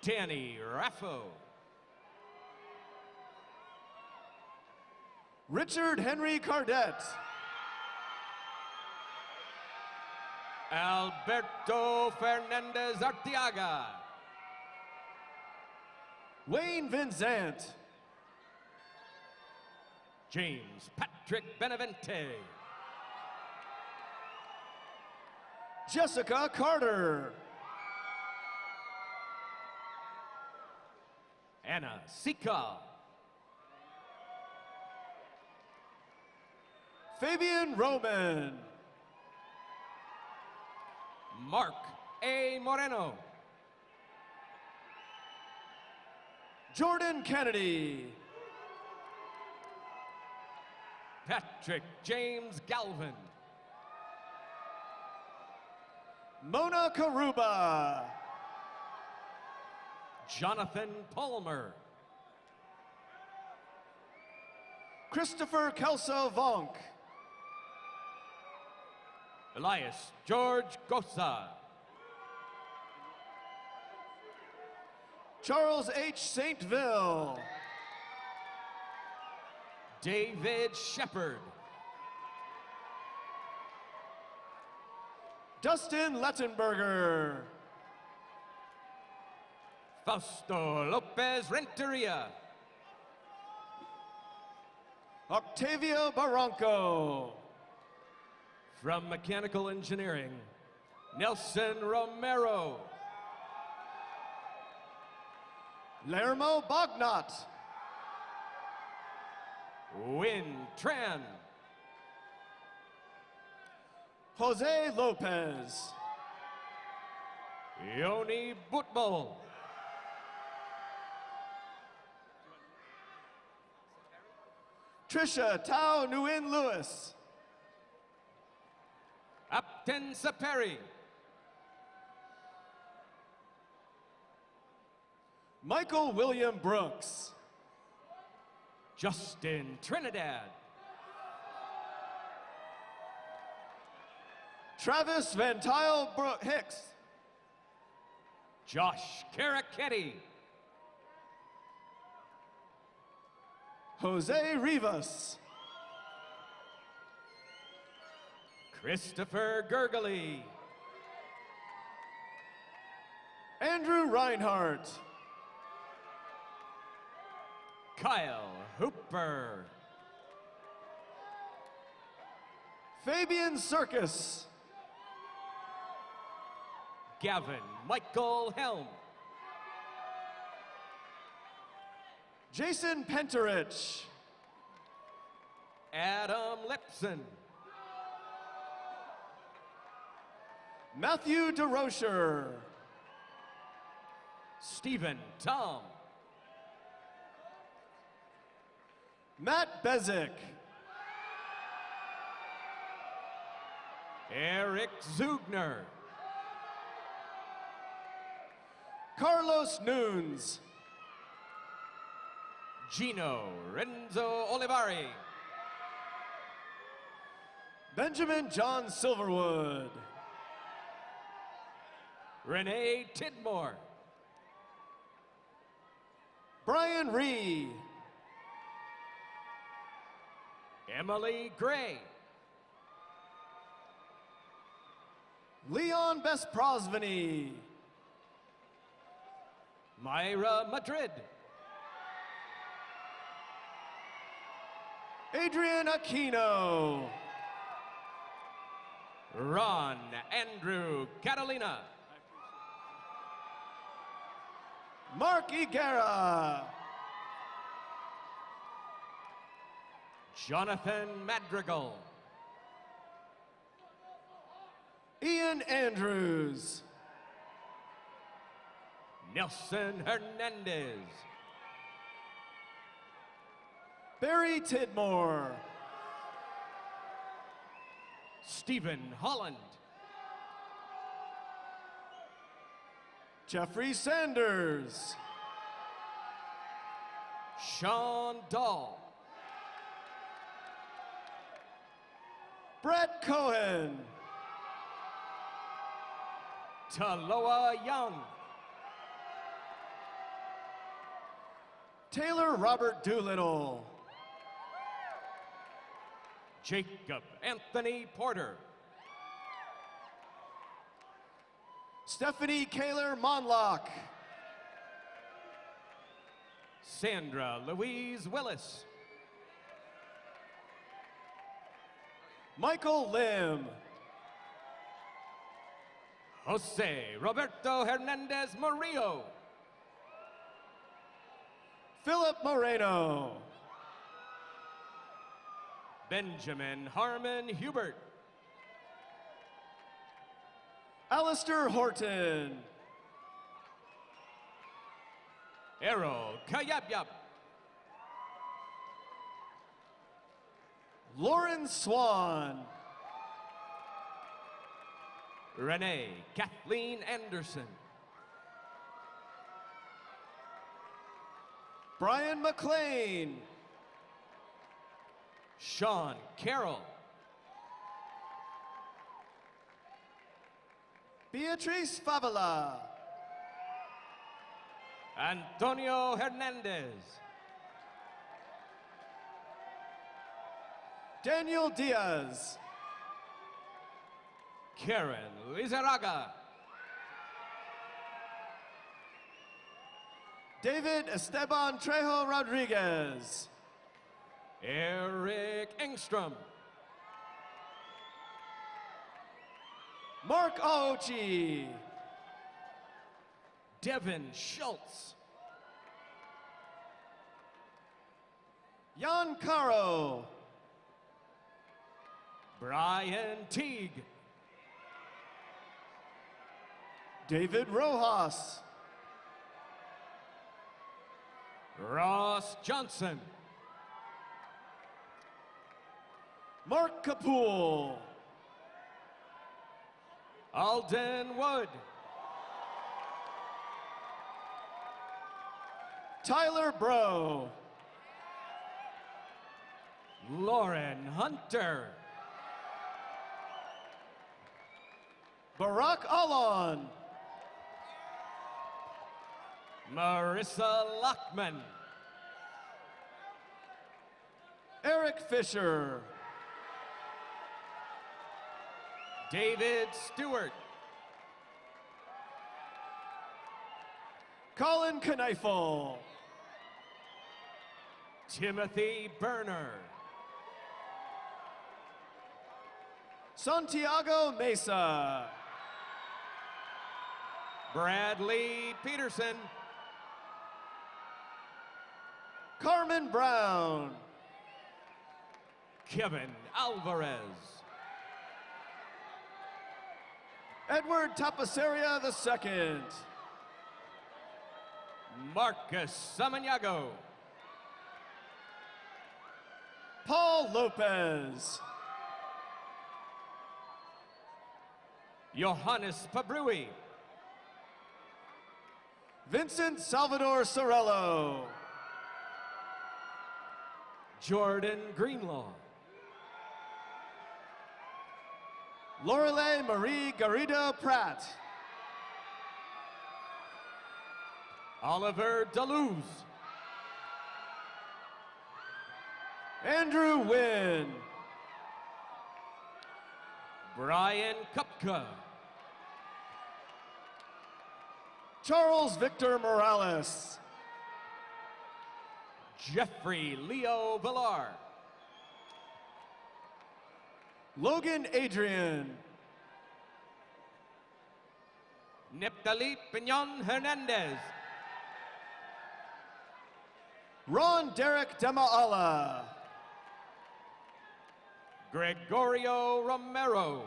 Danny Raffo. Richard Henry Cardette. Alberto Fernandez Arteaga. Wayne Vincent. James Patrick Benavente. Jessica Carter. Anna Sika. Fabian Roman. Mark A. Moreno. Jordan Kennedy. Patrick James Galvin. Mona Karuba. Jonathan Palmer. Christopher Kelso Vonk. Elias George Gosa. Charles H. Saintville. David Shepard. Dustin Lettenberger. Fausto Lopez Renteria. Octavio Barranco. From Mechanical Engineering, Nelson Romero. Lermo Bognot. Win Tran. Jose Lopez. Yoni Butbol. Trisha Tao Nguyen Lewis. Upton Saperi. Michael William Brooks. Justin Trinidad. Travis Van Tile Hicks. Josh Caracetti. Jose Rivas. Christopher Gergely. Andrew Reinhardt. Kyle Hooper. Fabian Circus. Gavin Michael Helm. Jason Penterich. Adam Lipson. Matthew DeRocher. Stephen Tom. Matt Bezick. Eric Zugner. Carlos Nunes. Gino Renzo Olivari. Benjamin John Silverwood. Renee Tidmore. Brian Ree. Emily Gray. Leon Besprosveny. Myra Madrid. Adrian Aquino. Ron Andrew Catalina. Mark Higuera. Jonathan Madrigal. Ian Andrews. Nelson Hernandez. Barry Tidmore. Stephen Holland. Jeffrey Sanders. Sean Dahl. Brett Cohen. Taloa Young. Taylor Robert Doolittle. Jacob Anthony Porter. Stephanie Kaler Monlock. Sandra Louise Willis. Michael Lim. Jose Roberto Hernandez Murillo. Philip Moreno. Benjamin Harmon Hubert. Alistair Horton. Errol Kayabyab. Lauren Swan. Renee Kathleen Anderson. Brian McLean. Sean Carroll. Beatrice Favela. Antonio Hernandez. Daniel Diaz. Karen Lizaraga. David Esteban Trejo Rodriguez. Eric Engstrom. Mark Aochi. Devin Schultz. Jan Caro. Brian Teague. David Rojas. Ross Johnson. Mark Kapoor. Alden Wood. Tyler Bro. Lauren Hunter. Barack Alon. Marissa Lockman. Eric Fisher. David Stewart. Colin Kneifel. Timothy Berner. Santiago Mesa. Bradley Peterson. Carmen Brown. Kevin Alvarez. Edward Tapaceria II. Marcus Samaniago. Paul Lopez. Johannes Pabrui. Vincent Salvador Sorello. Jordan Greenlaw. Lorelei Marie Garrido Pratt. Oliver Deleuze. Andrew Wynn. Brian Kupka. Charles Victor Morales. Jeffrey Leo Villar. Logan Adrian. Neptali Pinon Hernandez. Ron Derek Demaala. Gregorio Romero.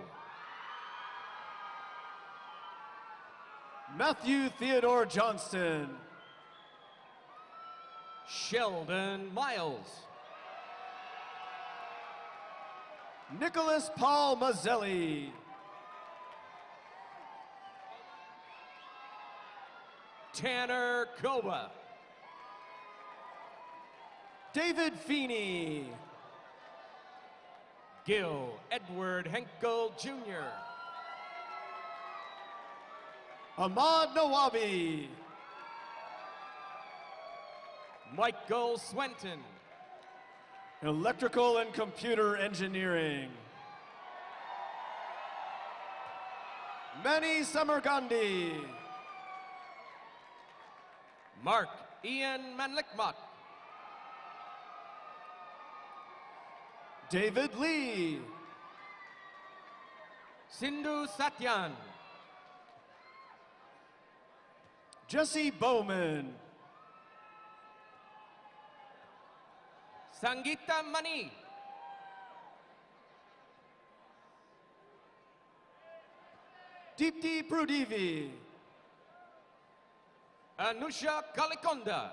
Matthew Theodore Johnston. Sheldon Miles. Nicholas Paul Mazzelli. Tanner Koba. David Feeney. Gil Edward Henkel Jr. Ahmad Nawabi. Michael Swenton. Electrical and Computer Engineering. Manny Samargandi. Mark Ian Manlikmak. David Lee. Sindhu Satyan. Jesse Bowman. Sangita Mani. Deepti Prudivi. Anusha Kalikonda.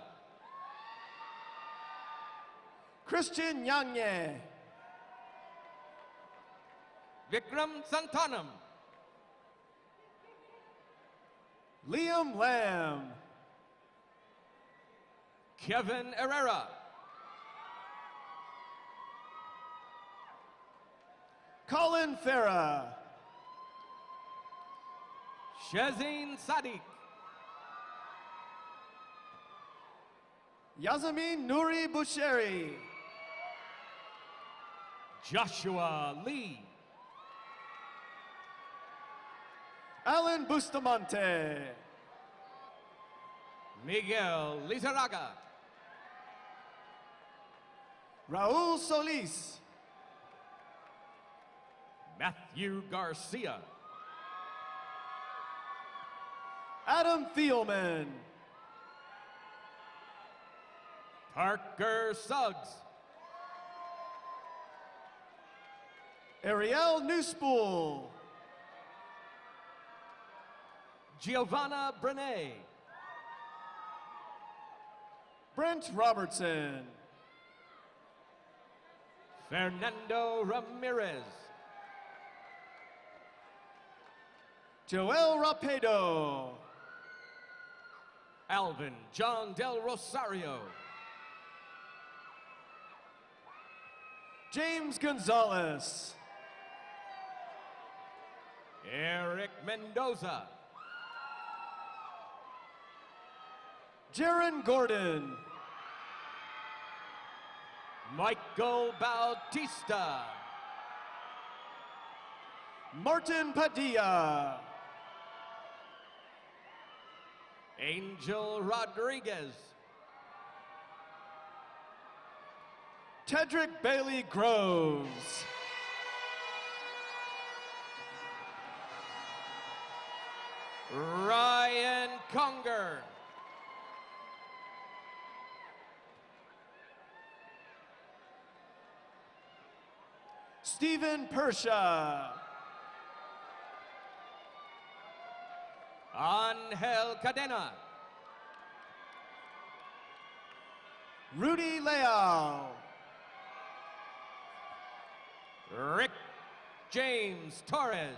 Christian Nyanye. Vikram Santanam. Liam Lamb. Kevin Herrera. Colin Farah. Shazeen Sadiq. Yazamin Nuri Busheri. Joshua Lee. Alan Bustamante. Miguel Lizaraga. Raul Solis. Matthew Garcia. Adam Thielman. Parker Suggs. Ariel Newspool. Giovanna Brené. Brent Robertson. Fernando Ramirez. Joel Rapedo. Alvin John Del Rosario. James Gonzalez. Eric Mendoza. Jaron Gordon. Michael Bautista. Martin Padilla. Angel Rodriguez. Tedrick Bailey Groves. Ryan Conger. Stephen Persha. Angel Cadena. Rudy Leal. Rick James Torres.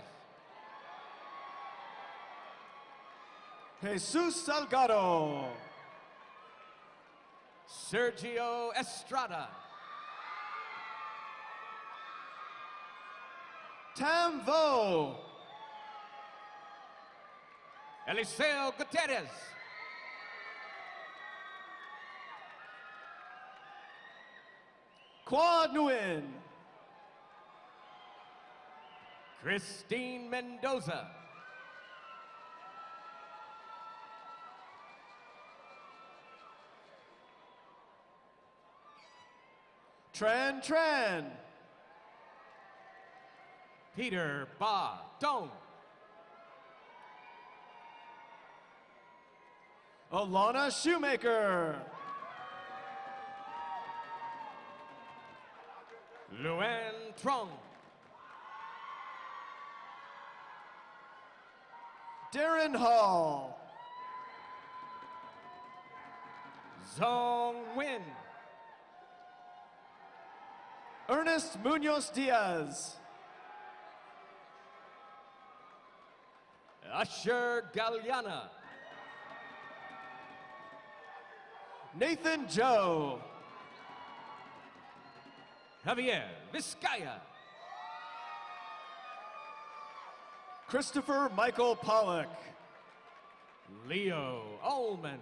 Jesus Salgado. Sergio Estrada. Tam Vo. Eliseo Gutierrez. Qua Nguyen. Christine Mendoza. Tran Tran. Peter Ba Dong. Alana Shoemaker. Luan Trong. Darren Hall. Zong Win. Ernest Munoz Diaz. Usher Galeana. Nathan Joe. Javier Vizcaya. Christopher Michael Pollock. Leo Ullman.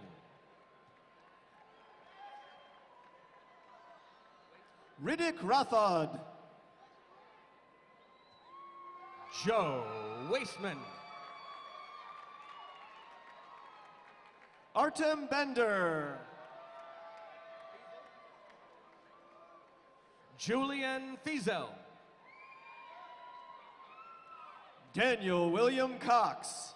Riddick Rathod. Joe Wasteman. Artem Bender. Julian Fizel. Daniel William Cox.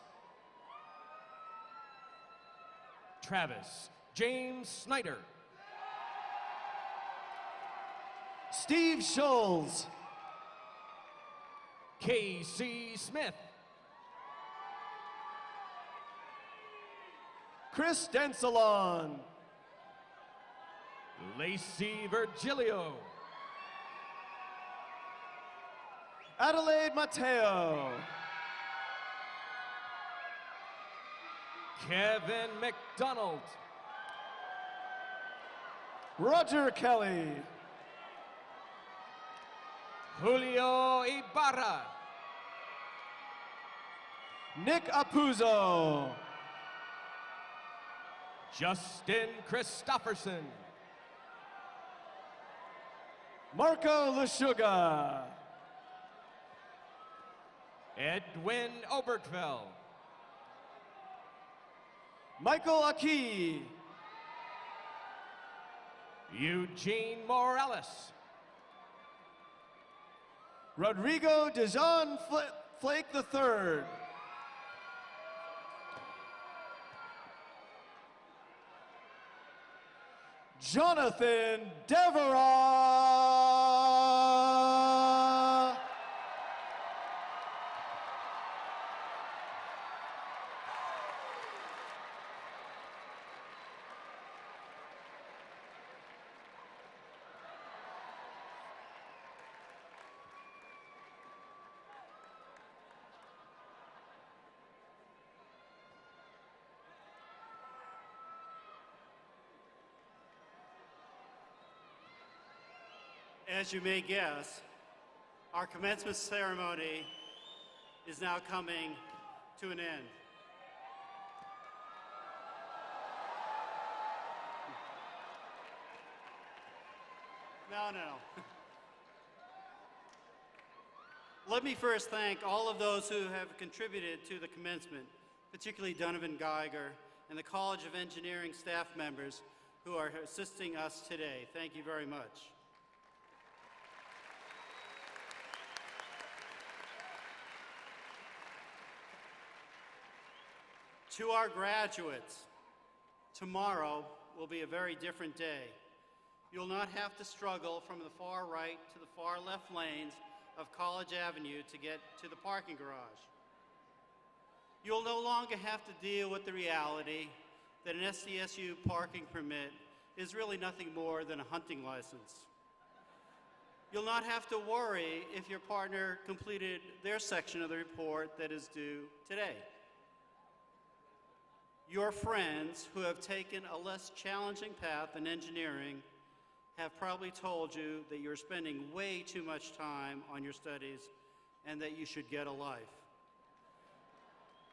Travis James Snyder. Steve Scholes. Casey Smith. Chris Densalon. Lacey Virgilio. Adelaide Mateo. Kevin McDonald. Roger Kelly. Julio Ibarra. Nick Apuzzo. Justin Christofferson. Marco Lashuga. Edwin Obertfeld. Michael Aki. Eugene Morales. Rodrigo Dejan Flake III. Jonathan Devereux. As you may guess, our commencement ceremony is now coming to an end. No. Let me first thank all of those who have contributed to the commencement, particularly Donovan Geiger and the College of Engineering staff members who are assisting us today. Thank you very much. To our graduates, tomorrow will be a very different day. You'll not have to struggle from the far right to the far left lanes of College Avenue to get to the parking garage. You'll no longer have to deal with the reality that an SDSU parking permit is really nothing more than a hunting license. You'll not have to worry if your partner completed their section of the report that is due today. Your friends who have taken a less challenging path in engineering have probably told you that you're spending way too much time on your studies and that you should get a life.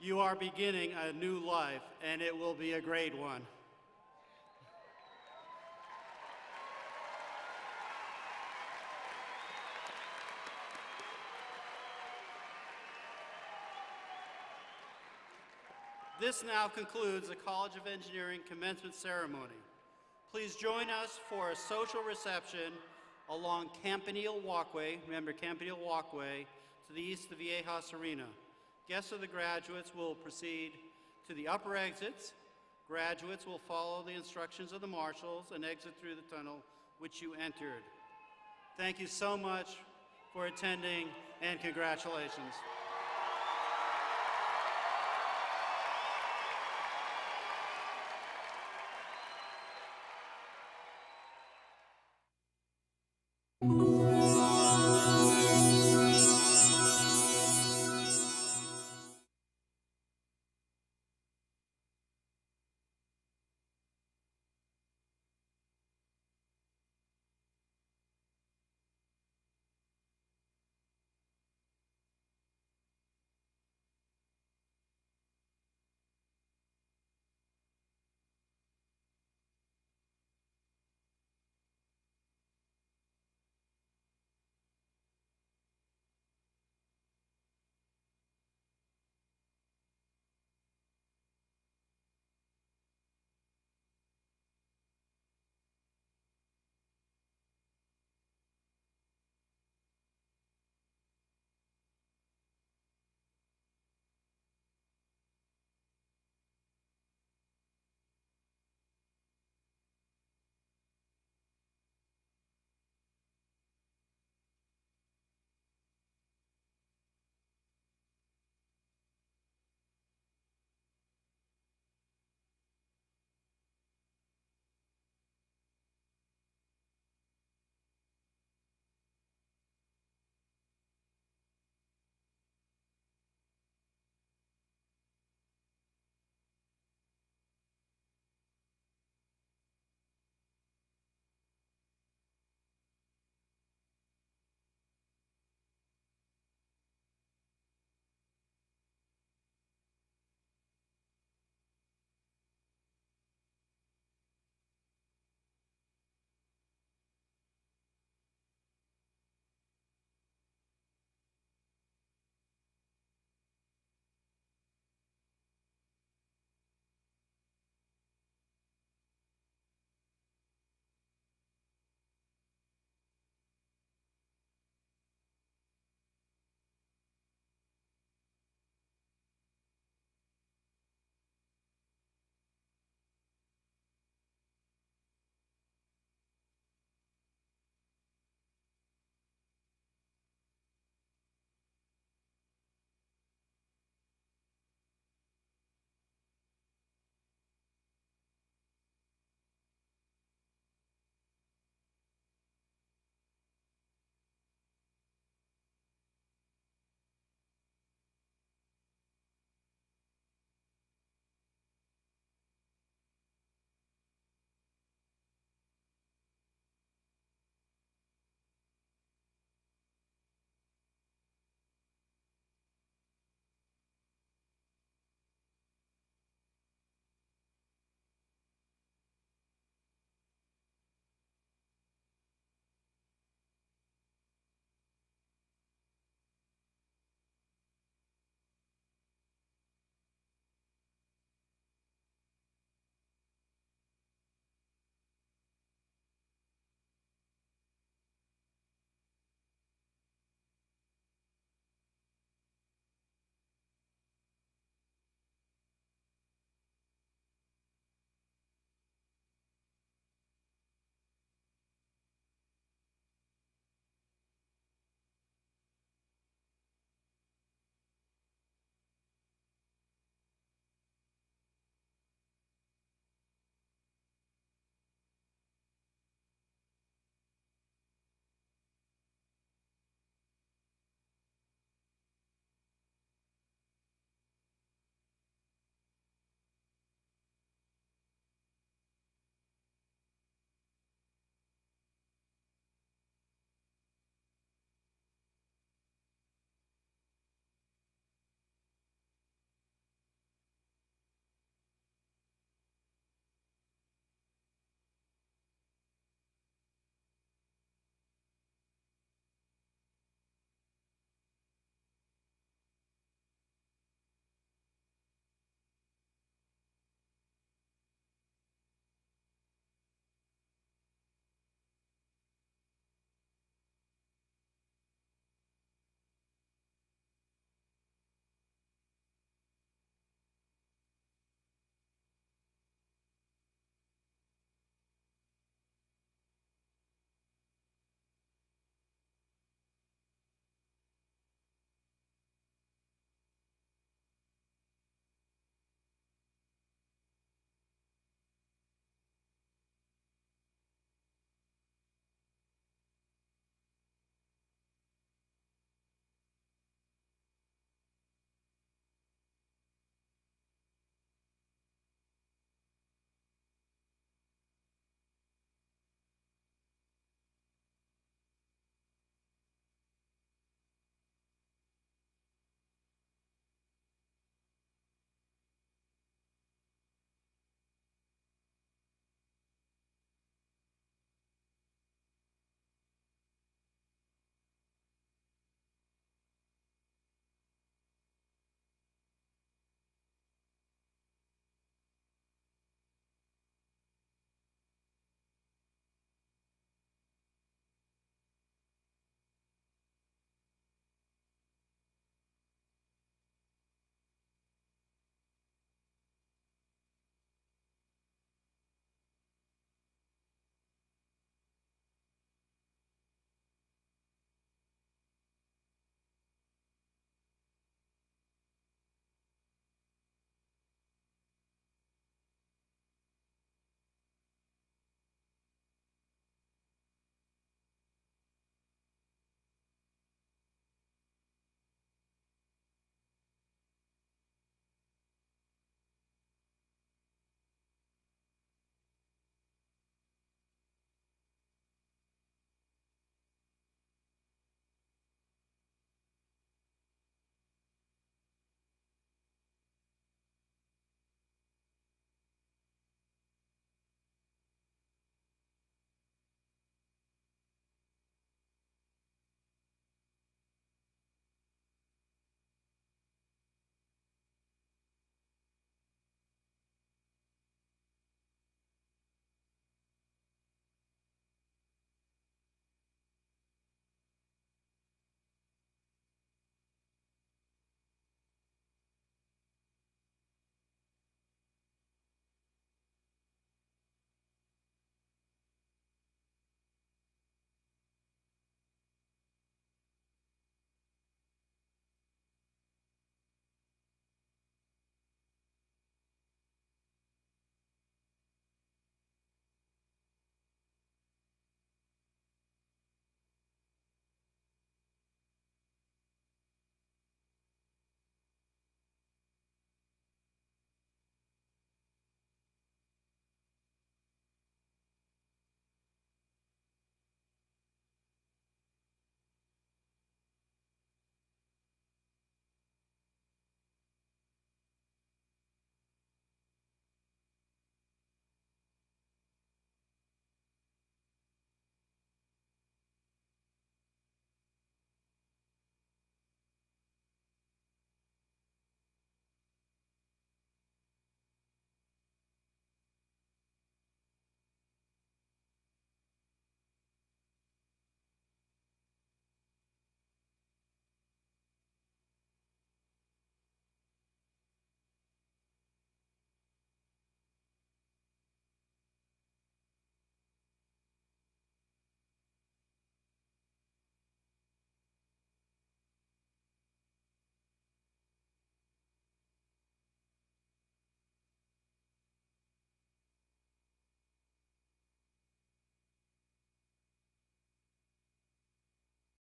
You are beginning a new life, and it will be a great one. This now concludes the College of Engineering commencement ceremony. Please join us for a social reception along Campanile Walkway, remember Campanile Walkway, to the east of Viejas Arena. Guests of the graduates will proceed to the upper exits. Graduates will follow the instructions of the marshals and exit through the tunnel which you entered. Thank you so much for attending, and congratulations. Thank you.